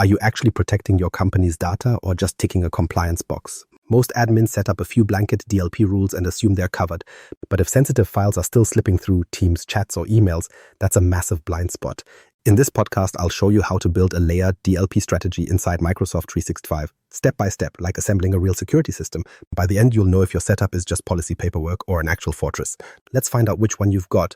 Are you actually protecting your company's data or just ticking a compliance box? Most admins set up a few blanket DLP rules and assume they're covered. But if sensitive files are still slipping through Teams chats or emails, that's a massive blind spot. In this podcast, I'll show you how to build a layered DLP strategy inside Microsoft 365, step by step, like assembling a real security system. By the end, you'll know if your setup is just policy paperwork or an actual fortress. Let's find out which one you've got.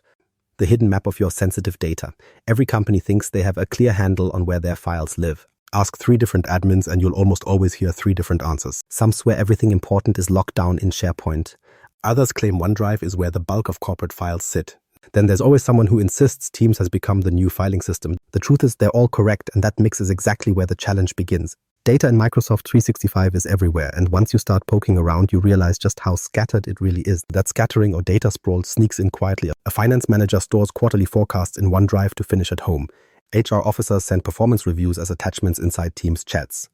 The hidden map of your sensitive data. Every company thinks they have a clear handle on where their files live. Ask 3 different admins and you'll almost always hear 3 different answers. Some swear everything important is locked down in SharePoint. Others claim OneDrive is where the bulk of corporate files sit. Then there's always someone who insists Teams has become the new filing system. The truth is they're all correct, and that mix is exactly where the challenge begins. Data in Microsoft 365 is everywhere, and once you start poking around, you realize just how scattered it really is. That scattering or data sprawl sneaks in quietly. A finance manager stores quarterly forecasts in OneDrive to finish at home. HR officers send performance reviews as attachments inside Teams chats.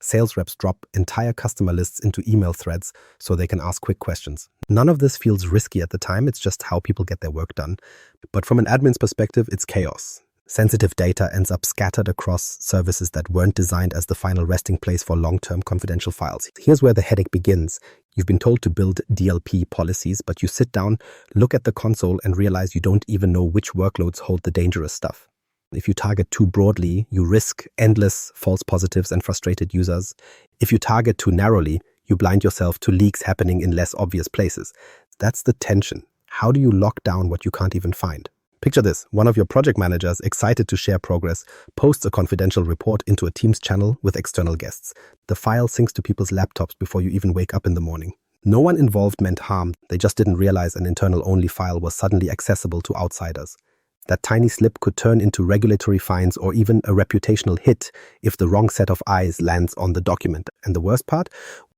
Sales reps drop entire customer lists into email threads so they can ask quick questions. None of this feels risky at the time, it's just how people get their work done. But from an admin's perspective, it's chaos. Sensitive data ends up scattered across services that weren't designed as the final resting place for long-term confidential files. Here's where the headache begins. You've been told to build DLP policies, but you sit down, look at the console, and realize you don't even know which workloads hold the dangerous stuff. If you target too broadly, you risk endless false positives and frustrated users. If you target too narrowly, you blind yourself to leaks happening in less obvious places. That's the tension. How do you lock down what you can't even find? Picture this. One of your project managers, excited to share progress, posts a confidential report into a Teams channel with external guests. The file syncs to people's laptops before you even wake up in the morning. No one involved meant harm. They just didn't realize an internal-only file was suddenly accessible to outsiders. That tiny slip could turn into regulatory fines or even a reputational hit if the wrong set of eyes lands on the document. And the worst part,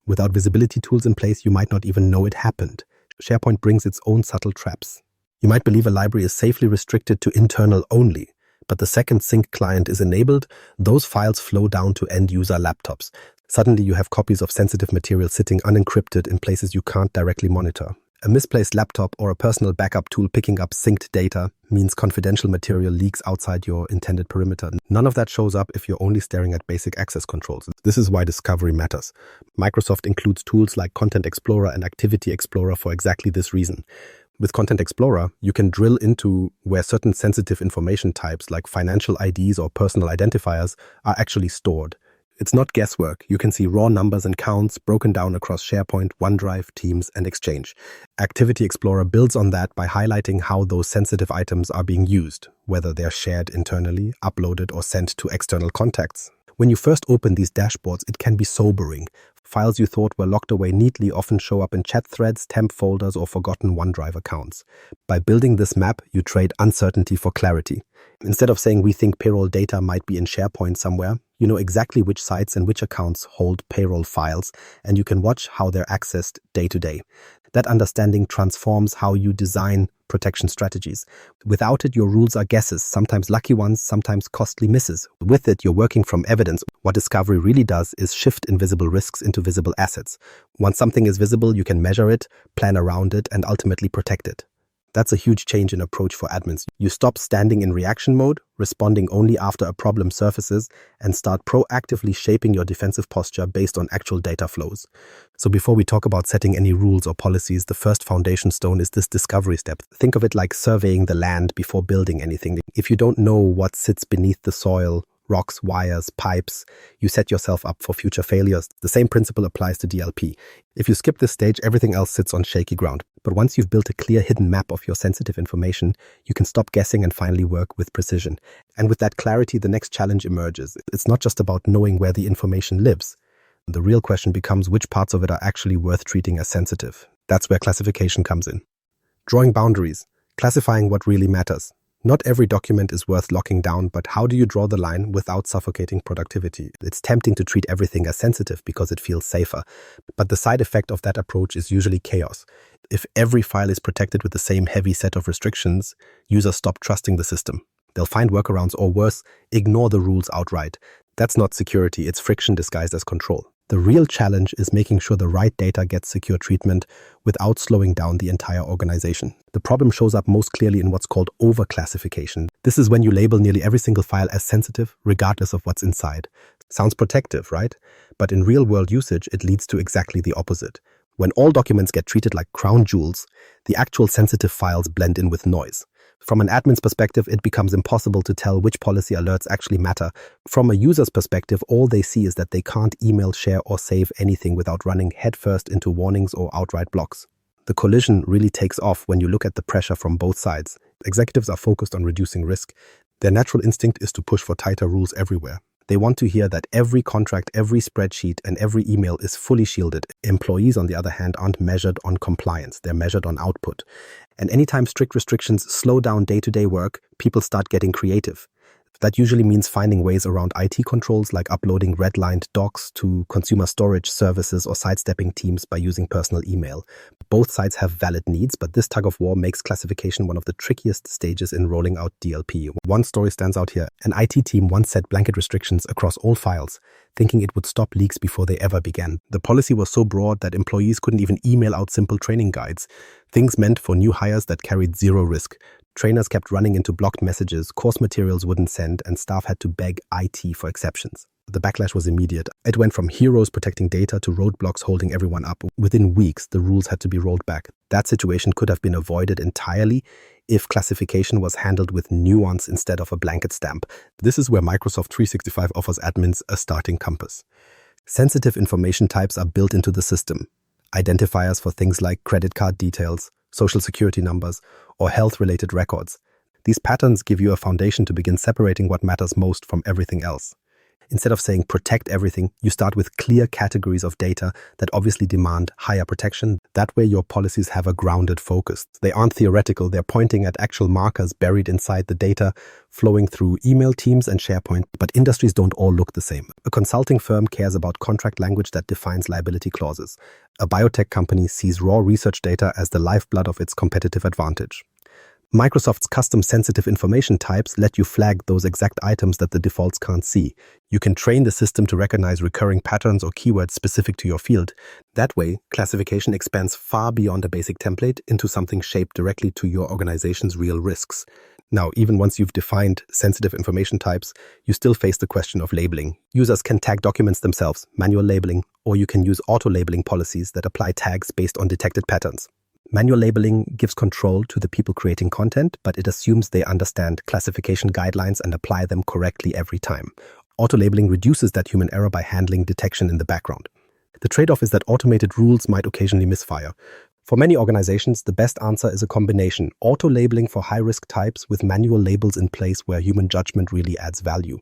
without visibility tools in place, you might not even know it happened. SharePoint brings its own subtle traps. You might believe a library is safely restricted to internal only, but the second sync client is enabled, those files flow down to end-user laptops. Suddenly you have copies of sensitive material sitting unencrypted in places you can't directly monitor. A misplaced laptop or a personal backup tool picking up synced data means confidential material leaks outside your intended perimeter. None of that shows up if you're only staring at basic access controls. This is why discovery matters. Microsoft includes tools like Content Explorer and Activity Explorer for exactly this reason. With Content Explorer, you can drill into where certain sensitive information types like financial IDs or personal identifiers are actually stored. It's not guesswork. You can see raw numbers and counts broken down across SharePoint, OneDrive, Teams, and Exchange. Activity Explorer builds on that by highlighting how those sensitive items are being used, whether they're shared internally, uploaded, or sent to external contacts. When you first open these dashboards, it can be sobering. Files you thought were locked away neatly often show up in chat threads, temp folders, or forgotten OneDrive accounts. By building this map, you trade uncertainty for clarity. Instead of saying we think payroll data might be in SharePoint somewhere, you know exactly which sites and which accounts hold payroll files, and you can watch how they're accessed day to day. That understanding transforms how you design protection strategies. Without it, your rules are guesses, sometimes lucky ones, sometimes costly misses. With it, you're working from evidence. What discovery really does is shift invisible risks into visible assets. Once something is visible, you can measure it, plan around it, and ultimately protect it. That's a huge change in approach for admins. You stop standing in reaction mode, responding only after a problem surfaces, and start proactively shaping your defensive posture based on actual data flows. So before we talk about setting any rules or policies, the first foundation stone is this discovery step. Think of it like surveying the land before building anything. If you don't know what sits beneath the soil, rocks, wires, pipes, you set yourself up for future failures. The same principle applies to DLP. If you skip this stage, everything else sits on shaky ground. But once you've built a clear hidden map of your sensitive information, you can stop guessing and finally work with precision. And with that clarity, the next challenge emerges. It's not just about knowing where the information lives. The real question becomes which parts of it are actually worth treating as sensitive. That's where classification comes in. Drawing boundaries, classifying what really matters. Not every document is worth locking down, but how do you draw the line without suffocating productivity? It's tempting to treat everything as sensitive because it feels safer, but the side effect of that approach is usually chaos. If every file is protected with the same heavy set of restrictions, users stop trusting the system. They'll find workarounds or worse, ignore the rules outright. That's not security, it's friction disguised as control. The real challenge is making sure the right data gets secure treatment without slowing down the entire organization. The problem shows up most clearly in what's called overclassification. This is when you label nearly every single file as sensitive, regardless of what's inside. Sounds protective, right? But in real-world usage, it leads to exactly the opposite. When all documents get treated like crown jewels, the actual sensitive files blend in with noise. From an admin's perspective, it becomes impossible to tell which policy alerts actually matter. From a user's perspective, all they see is that they can't email, share, or save anything without running headfirst into warnings or outright blocks. The collision really takes off when you look at the pressure from both sides. Executives are focused on reducing risk. Their natural instinct is to push for tighter rules everywhere. They want to hear that every contract, every spreadsheet, and every email is fully shielded. Employees, on the other hand, aren't measured on compliance. They're measured on output. And anytime strict restrictions slow down day-to-day work, people start getting creative. That usually means finding ways around IT controls, like uploading red-lined docs to consumer storage services or sidestepping teams by using personal email. Both sides have valid needs, but this tug-of-war makes classification one of the trickiest stages in rolling out DLP. One story stands out here. An IT team once set blanket restrictions across all files, thinking it would stop leaks before they ever began. The policy was so broad that employees couldn't even email out simple training guides, things meant for new hires that carried zero risk. Trainers kept running into blocked messages, course materials wouldn't send, and staff had to beg IT for exceptions. The backlash was immediate. It went from heroes protecting data to roadblocks holding everyone up. Within weeks, the rules had to be rolled back. That situation could have been avoided entirely if classification was handled with nuance instead of a blanket stamp. This is where Microsoft 365 offers admins a starting compass. Sensitive information types are built into the system. Identifiers for things like credit card details, social security numbers, or health-related records. These patterns give you a foundation to begin separating what matters most from everything else. Instead of saying protect everything, you start with clear categories of data that obviously demand higher protection. That way your policies have a grounded focus. They aren't theoretical, they're pointing at actual markers buried inside the data, flowing through email teams and SharePoint. But industries don't all look the same. A consulting firm cares about contract language that defines liability clauses. A biotech company sees raw research data as the lifeblood of its competitive advantage. Microsoft's custom sensitive information types let you flag those exact items that the defaults can't see. You can train the system to recognize recurring patterns or keywords specific to your field. That way, classification expands far beyond a basic template into something shaped directly to your organization's real risks. Now, even once you've defined sensitive information types, you still face the question of labeling. Users can tag documents themselves, manual labeling, or you can use auto-labeling policies that apply tags based on detected patterns. Manual labeling gives control to the people creating content, but it assumes they understand classification guidelines and apply them correctly every time. Auto-labeling reduces that human error by handling detection in the background. The trade-off is that automated rules might occasionally misfire. For many organizations, the best answer is a combination: auto-labeling for high-risk types with manual labels in place where human judgment really adds value.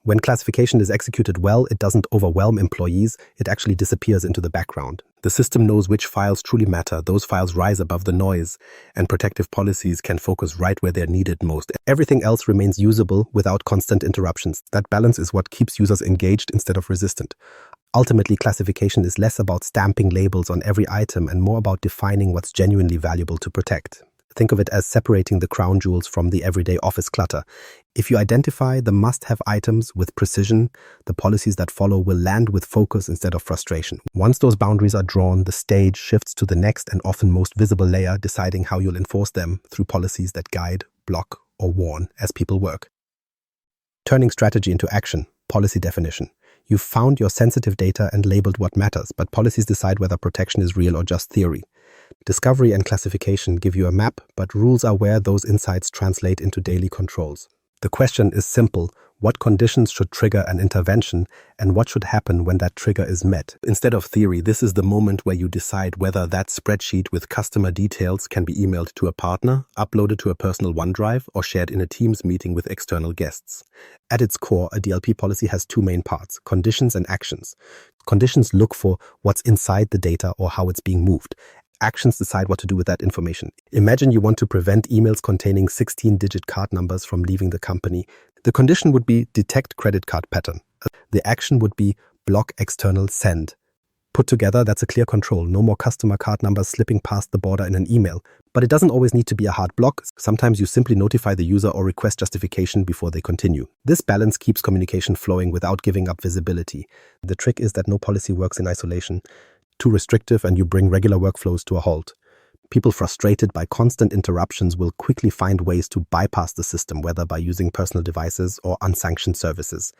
When classification is executed well, it doesn't overwhelm employees, it actually disappears into the background. The system knows which files truly matter, those files rise above the noise, and protective policies can focus right where they're needed most. Everything else remains usable without constant interruptions. That balance is what keeps users engaged instead of resistant. Ultimately, classification is less about stamping labels on every item and more about defining what's genuinely valuable to protect. Think of it as separating the crown jewels from the everyday office clutter. If you identify the must-have items with precision, the policies that follow will land with focus instead of frustration. Once those boundaries are drawn, the stage shifts to the next and often most visible layer, deciding how you'll enforce them through policies that guide, block, or warn as people work. Turning strategy into action, policy definition. You've found your sensitive data and labeled what matters, but policies decide whether protection is real or just theory. Discovery and classification give you a map, but rules are where those insights translate into daily controls. The question is simple: what conditions should trigger an intervention, and what should happen when that trigger is met? Instead of theory, this is the moment where you decide whether that spreadsheet with customer details can be emailed to a partner, uploaded to a personal OneDrive, or shared in a Teams meeting with external guests. At its core, a DLP policy has two main parts: conditions and actions. Conditions look for what's inside the data or how it's being moved. Actions decide what to do with that information. Imagine you want to prevent emails containing 16-digit card numbers from leaving the company. The condition would be detect credit card pattern. The action would be block external send. Put together, that's a clear control. No more customer card numbers slipping past the border in an email. But it doesn't always need to be a hard block. Sometimes you simply notify the user or request justification before they continue. This balance keeps communication flowing without giving up visibility. The trick is that no policy works in isolation. Too restrictive and you bring regular workflows to a halt. People frustrated by constant interruptions will quickly find ways to bypass the system, whether by using personal devices or unsanctioned services.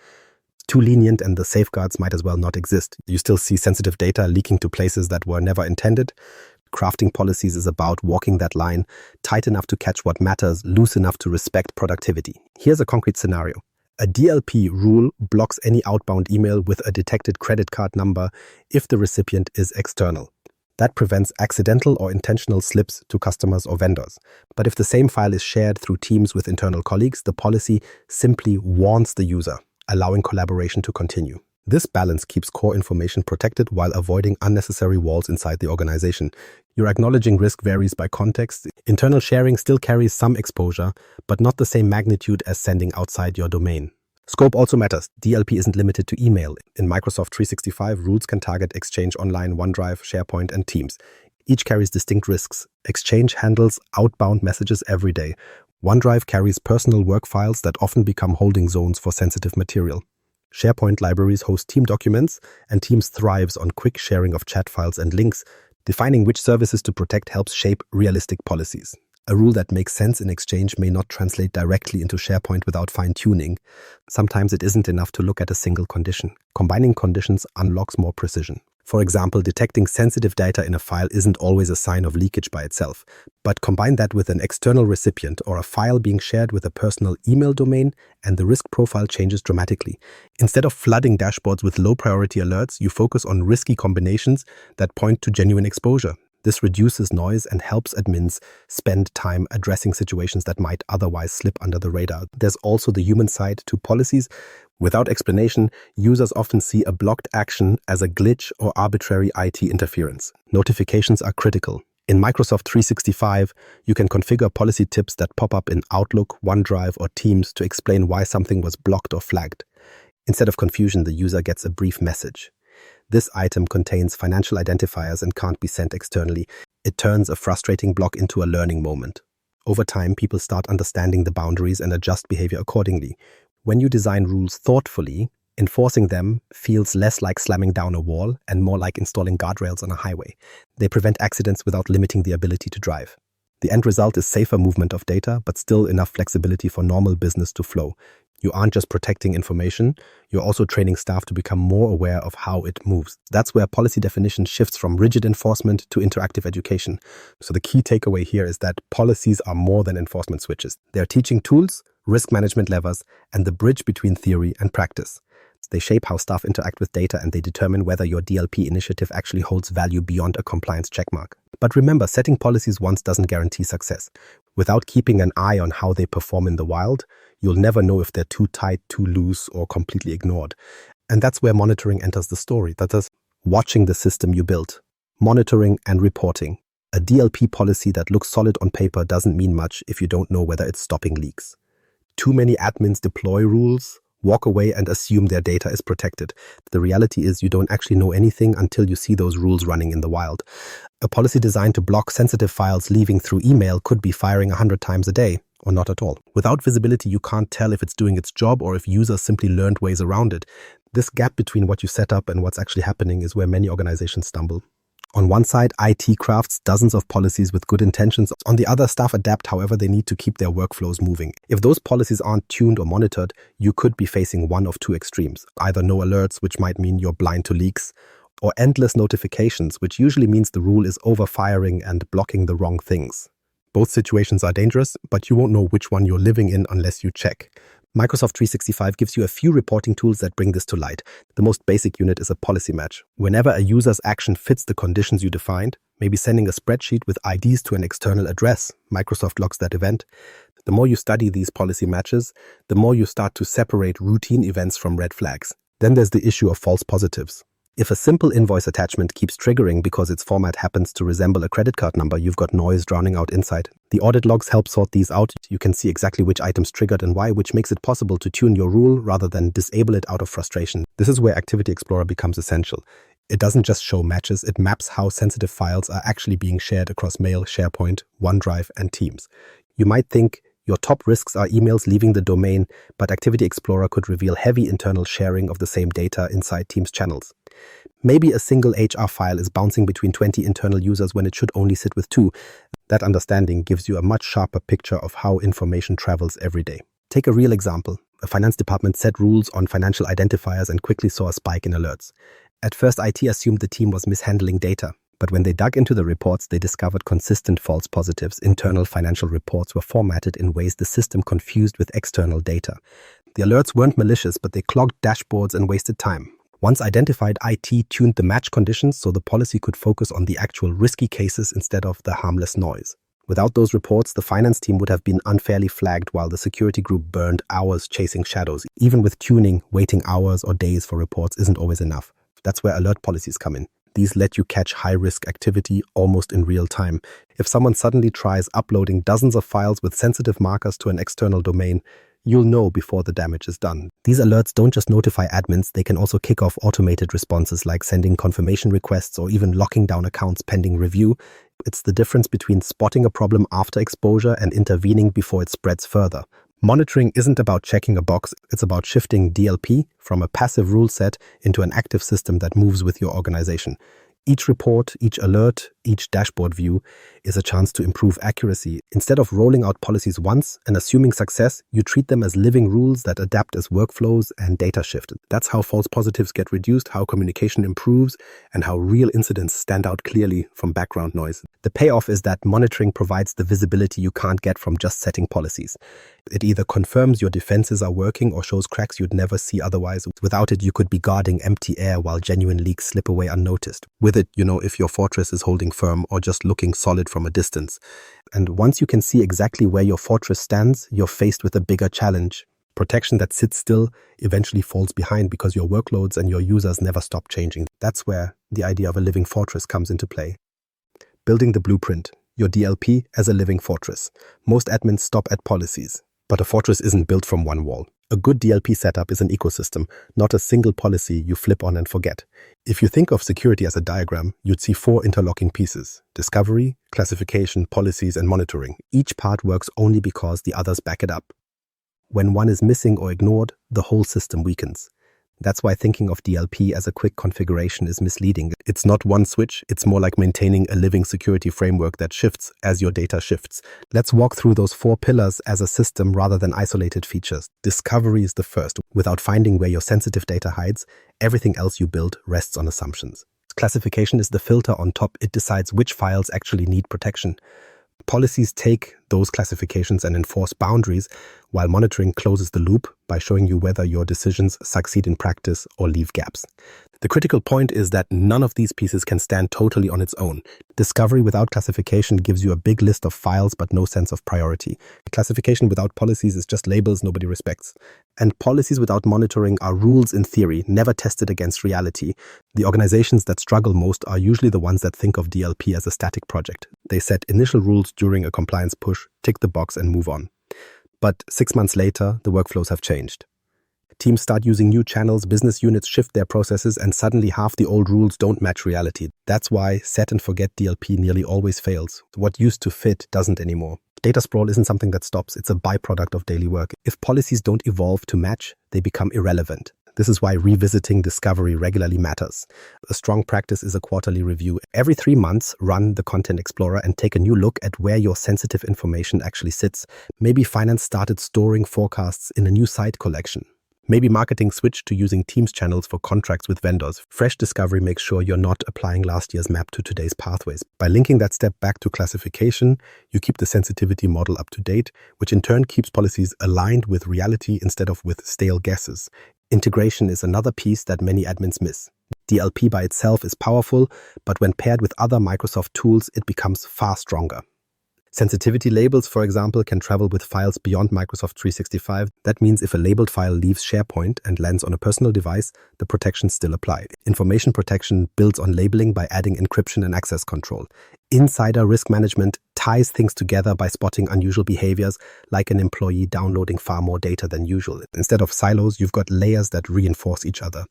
Too lenient and the safeguards might as well not exist. You still see sensitive data leaking to places that were never intended. Crafting policies is about walking that line, tight enough to catch what matters, loose enough to respect productivity. Here's a concrete scenario. A DLP rule blocks any outbound email with a detected credit card number if the recipient is external. That prevents accidental or intentional slips to customers or vendors. But if the same file is shared through Teams with internal colleagues, the policy simply warns the user, allowing collaboration to continue. This balance keeps core information protected while avoiding unnecessary walls inside the organization. Your acknowledging risk varies by context. Internal sharing still carries some exposure, but not the same magnitude as sending outside your domain. Scope also matters. DLP isn't limited to email. In Microsoft 365, rules can target Exchange Online, OneDrive, SharePoint, and Teams. Each carries distinct risks. Exchange handles outbound messages every day. OneDrive carries personal work files that often become holding zones for sensitive material. SharePoint libraries host team documents, and Teams thrives on quick sharing of chat files and links. Defining which services to protect helps shape realistic policies. A rule that makes sense in Exchange may not translate directly into SharePoint without fine-tuning. Sometimes it isn't enough to look at a single condition. Combining conditions unlocks more precision. For example, detecting sensitive data in a file isn't always a sign of leakage by itself, but combine that with an external recipient or a file being shared with a personal email domain, and the risk profile changes dramatically. Instead of flooding dashboards with low-priority alerts, you focus on risky combinations that point to genuine exposure. This reduces noise and helps admins spend time addressing situations that might otherwise slip under the radar. There's also the human side to policies. Without explanation, users often see a blocked action as a glitch or arbitrary IT interference. Notifications are critical. In Microsoft 365, you can configure policy tips that pop up in Outlook, OneDrive, or Teams to explain why something was blocked or flagged. Instead of confusion, the user gets a brief message. This item contains financial identifiers and can't be sent externally. It turns a frustrating block into a learning moment. Over time, people start understanding the boundaries and adjust behavior accordingly. When you design rules thoughtfully, enforcing them feels less like slamming down a wall and more like installing guardrails on a highway. They prevent accidents without limiting the ability to drive. The end result is safer movement of data, but still enough flexibility for normal business to flow. You aren't just protecting information, you're also training staff to become more aware of how it moves. That's where policy definition shifts from rigid enforcement to interactive education. So the key takeaway here is that policies are more than enforcement switches. They're teaching tools, risk management levers, and the bridge between theory and practice. They shape how staff interact with data, and they determine whether your DLP initiative actually holds value beyond a compliance checkmark. But remember, setting policies once doesn't guarantee success. Without keeping an eye on how they perform in the wild, you'll never know if they're too tight, too loose, or completely ignored. And that's where monitoring enters the story. That is, watching the system you built, monitoring and reporting. A DLP policy that looks solid on paper doesn't mean much if you don't know whether it's stopping leaks. Too many admins deploy rules, walk away, and assume their data is protected. The reality is you don't actually know anything until you see those rules running in the wild. A policy designed to block sensitive files leaving through email could be firing 100 times a day, or not at all. Without visibility, you can't tell if it's doing its job or if users simply learned ways around it. This gap between what you set up and what's actually happening is where many organizations stumble. On one side, IT crafts dozens of policies with good intentions. On the other, staff adapt however they need to keep their workflows moving. If those policies aren't tuned or monitored, you could be facing one of two extremes. Either no alerts, which might mean you're blind to leaks, or endless notifications, which usually means the rule is overfiring and blocking the wrong things. Both situations are dangerous, but you won't know which one you're living in unless you check. Microsoft 365 gives you a few reporting tools that bring this to light. The most basic unit is a policy match. Whenever a user's action fits the conditions you defined, maybe sending a spreadsheet with IDs to an external address, Microsoft logs that event. The more you study these policy matches, the more you start to separate routine events from red flags. Then there's the issue of false positives. If a simple invoice attachment keeps triggering because its format happens to resemble a credit card number, you've got noise drowning out insight. The audit logs help sort these out. You can see exactly which items triggered and why, which makes it possible to tune your rule rather than disable it out of frustration. This is where Activity Explorer becomes essential. It doesn't just show matches, it maps how sensitive files are actually being shared across Mail, SharePoint, OneDrive, and Teams. You might think your top risks are emails leaving the domain, but Activity Explorer could reveal heavy internal sharing of the same data inside Teams channels. Maybe a single HR file is bouncing between 20 internal users when it should only sit with 2. That understanding gives you a much sharper picture of how information travels every day. Take a real example. A finance department set rules on financial identifiers and quickly saw a spike in alerts. At first, IT assumed the team was mishandling data, but when they dug into the reports, they discovered consistent false positives. Internal financial reports were formatted in ways the system confused with external data. The alerts weren't malicious, but they clogged dashboards and wasted time. Once identified, IT tuned the match conditions so the policy could focus on the actual risky cases instead of the harmless noise. Without those reports, the finance team would have been unfairly flagged while the security group burned hours chasing shadows. Even with tuning, waiting hours or days for reports isn't always enough. That's where alert policies come in. These let you catch high-risk activity almost in real time. If someone suddenly tries uploading dozens of files with sensitive markers to an external domain, you'll know before the damage is done. These alerts don't just notify admins, they can also kick off automated responses like sending confirmation requests or even locking down accounts pending review. It's the difference between spotting a problem after exposure and intervening before it spreads further. Monitoring isn't about checking a box, it's about shifting DLP from a passive rule set into an active system that moves with your organization. Each report, each alert, each dashboard view is a chance to improve accuracy. Instead of rolling out policies once and assuming success, you treat them as living rules that adapt as workflows and data shift. That's how false positives get reduced, how communication improves, and how real incidents stand out clearly from background noise. The payoff is that monitoring provides the visibility you can't get from just setting policies. It either confirms your defenses are working or shows cracks you'd never see otherwise. Without it, you could be guarding empty air while genuine leaks slip away unnoticed. With it, you know if your fortress is holding firm or just looking solid from a distance. And once you can see exactly where your fortress stands, you're faced with a bigger challenge. Protection that sits still eventually falls behind because your workloads and your users never stop changing. That's where the idea of a living fortress comes into play. Building the blueprint, your DLP as a living fortress. Most admins stop at policies, but a fortress isn't built from one wall. A good DLP setup is an ecosystem, not a single policy you flip on and forget. If you think of security as a diagram, you'd see 4 interlocking pieces: discovery, classification, policies, and monitoring. Each part works only because the others back it up. When one is missing or ignored, the whole system weakens. That's why thinking of DLP as a quick configuration is misleading. It's not one switch, it's more like maintaining a living security framework that shifts as your data shifts. Let's walk through those 4 pillars as a system rather than isolated features. Discovery is the first. Without finding where your sensitive data hides, everything else you build rests on assumptions. Classification is the filter on top. It decides which files actually need protection. Policies take those classifications and enforce boundaries, while monitoring closes the loop by showing you whether your decisions succeed in practice or leave gaps. The critical point is that none of these pieces can stand totally on its own. Discovery without classification gives you a big list of files but no sense of priority. Classification without policies is just labels nobody respects. And policies without monitoring are rules in theory, never tested against reality. The organizations that struggle most are usually the ones that think of DLP as a static project. They set initial rules during a compliance push, tick the box and move on. But 6 months later, the workflows have changed. Teams start using new channels, business units shift their processes, and suddenly half the old rules don't match reality. That's why set and forget DLP nearly always fails. What used to fit doesn't anymore. Data sprawl isn't something that stops, it's a byproduct of daily work. If policies don't evolve to match, they become irrelevant. This is why revisiting discovery regularly matters. A strong practice is a quarterly review. Every 3 months, run the Content Explorer and take a new look at where your sensitive information actually sits. Maybe finance started storing forecasts in a new site collection. Maybe marketing switched to using Teams channels for contracts with vendors. Fresh discovery makes sure you're not applying last year's map to today's pathways. By linking that step back to classification, you keep the sensitivity model up to date, which in turn keeps policies aligned with reality instead of with stale guesses. Integration is another piece that many admins miss. DLP by itself is powerful, but when paired with other Microsoft tools, it becomes far stronger. Sensitivity labels, for example, can travel with files beyond Microsoft 365. That means if a labeled file leaves SharePoint and lands on a personal device, the protections still apply. Information protection builds on labeling by adding encryption and access control. Insider risk management ties things together by spotting unusual behaviors, like an employee downloading far more data than usual. Instead of silos, you've got layers that reinforce each other.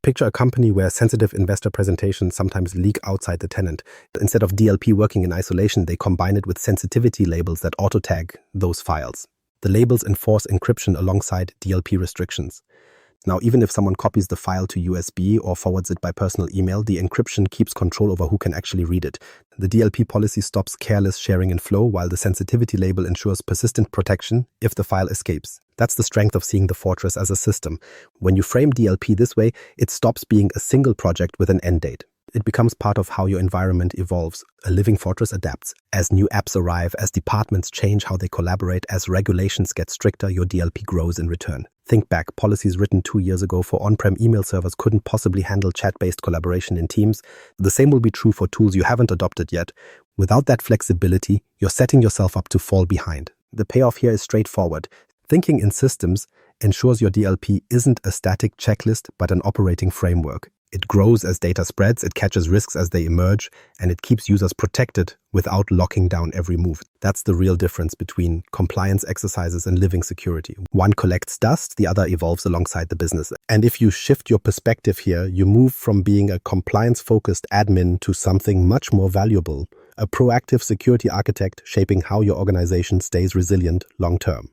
Picture a company where sensitive investor presentations sometimes leak outside the tenant. Instead of DLP working in isolation, they combine it with sensitivity labels that auto-tag those files. The labels enforce encryption alongside DLP restrictions. Now, even if someone copies the file to USB or forwards it by personal email, the encryption keeps control over who can actually read it. The DLP policy stops careless sharing in flow, while the sensitivity label ensures persistent protection if the file escapes. That's the strength of seeing the fortress as a system. When you frame DLP this way, it stops being a single project with an end date. It becomes part of how your environment evolves. A living fortress adapts. As new apps arrive, as departments change how they collaborate, as regulations get stricter, your DLP grows in return. Think back, policies written 2 years ago for on-prem email servers couldn't possibly handle chat-based collaboration in Teams. The same will be true for tools you haven't adopted yet. Without that flexibility, you're setting yourself up to fall behind. The payoff here is straightforward. Thinking in systems ensures your DLP isn't a static checklist, but an operating framework. It grows as data spreads, it catches risks as they emerge, and it keeps users protected without locking down every move. That's the real difference between compliance exercises and living security. One collects dust, the other evolves alongside the business. And if you shift your perspective here, you move from being a compliance-focused admin to something much more valuable, a proactive security architect shaping how your organization stays resilient long-term.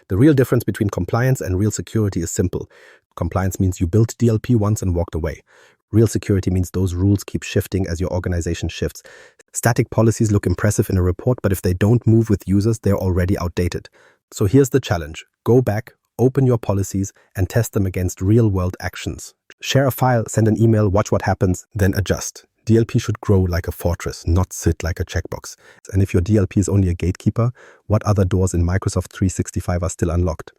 The real difference between compliance and real security is simple. Compliance means you built DLP once and walked away. Real security means those rules keep shifting as your organization shifts. Static policies look impressive in a report, but if they don't move with users, they're already outdated. So here's the challenge. Go back, open your policies, and test them against real-world actions. Share a file, send an email, watch what happens, then adjust. DLP should grow like a fortress, not sit like a checkbox. And if your DLP is only a gatekeeper, what other doors in Microsoft 365 are still unlocked?